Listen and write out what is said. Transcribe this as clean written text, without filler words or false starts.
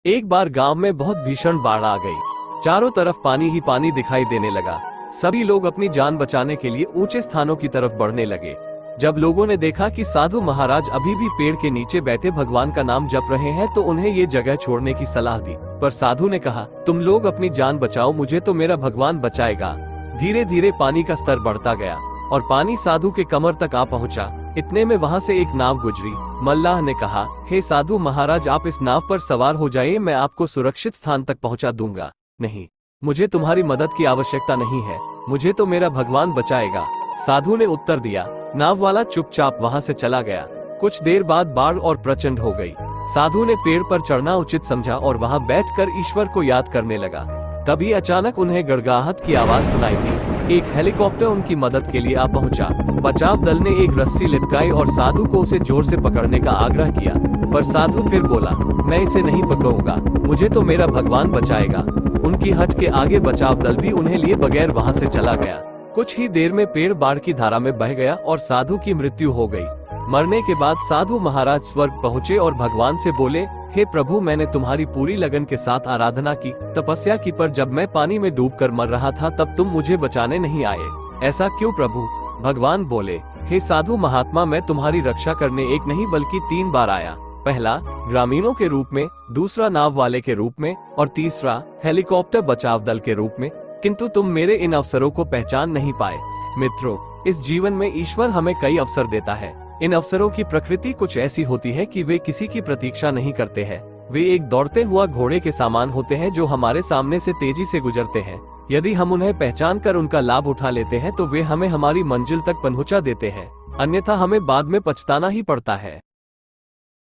एक बार गांव में बहुत भीषण बाढ़ आ गई। चारों तरफ पानी ही पानी दिखाई देने लगा। सभी लोग अपनी जान बचाने के लिए ऊंचे स्थानों की तरफ बढ़ने लगे। जब लोगों ने देखा कि साधु महाराज अभी भी पेड़ के नीचे बैठे भगवान का नाम जप रहे हैं तो उन्हें ये जगह छोड़ने की सलाह दी। पर साधु ने कहा, तुम लोग अपनी जान बचाओ, मुझे तो मेरा भगवान बचाएगा। धीरे धीरे पानी का स्तर बढ़ता गया और पानी साधु के कमर तक आ पहुंचा। इतने में वहां से एक नाव गुजरी। मल्लाह ने कहा, हे साधु महाराज, आप इस नाव पर सवार हो जाइए, मैं आपको सुरक्षित स्थान तक पहुंचा दूंगा। नहीं, मुझे तुम्हारी मदद की आवश्यकता नहीं है, मुझे तो मेरा भगवान बचाएगा। साधु ने उत्तर दिया। नाव वाला चुपचाप वहां से चला गया। कुछ देर बाद बाढ़ और प्रचंड हो गई। साधु ने पेड़ पर चढ़ना उचित समझा और वहां बैठकर ईश्वर को याद करने लगा। तभी अचानक उन्हें गड़गड़ाहट की आवाज सुनाई दी। एक हेलीकॉप्टर उनकी मदद के लिए आ पहुंचा। बचाव दल ने एक रस्सी लटकाई और साधु को उसे जोर से पकड़ने का आग्रह किया, पर साधु फिर बोला, मैं इसे नहीं पकड़ूंगा, मुझे तो मेरा भगवान बचाएगा। उनकी हट के आगे बचाव दल भी उन्हें लिए बगैर वहां से चला गया। कुछ ही देर में पेड़ बाढ़ की धारा में बह गया और साधु की मृत्यु हो गई। मरने के बाद साधु महाराज स्वर्ग पहुंचे और भगवान से बोले, हे प्रभु, मैंने तुम्हारी पूरी लगन के साथ आराधना की, तपस्या की, पर जब मैं पानी में डूबकर मर रहा था तब तुम मुझे बचाने नहीं आए। ऐसा क्यों प्रभु? भगवान बोले, हे साधु महात्मा, मैं तुम्हारी रक्षा करने एक नहीं बल्कि 3 बार आया। पहला ग्रामीणों के रूप में, दूसरा नाव वाले के रूप में और तीसरा हेलीकॉप्टर बचाव दल के रूप में, किंतु तुम मेरे इन अवसरों को पहचान नहीं पाए। मित्रों, इस जीवन में ईश्वर हमें कई अवसर देता है। इन अवसरों की प्रकृति कुछ ऐसी होती है कि वे किसी की प्रतीक्षा नहीं करते हैं। वे एक दौड़ते हुआ घोड़े के समान होते हैं जो हमारे सामने से तेजी से गुजरते हैं। यदि हम उन्हें पहचान कर उनका लाभ उठा लेते हैं तो वे हमें हमारी मंजिल तक पहुंचा देते हैं, अन्यथा हमें बाद में पछताना ही पड़ता है।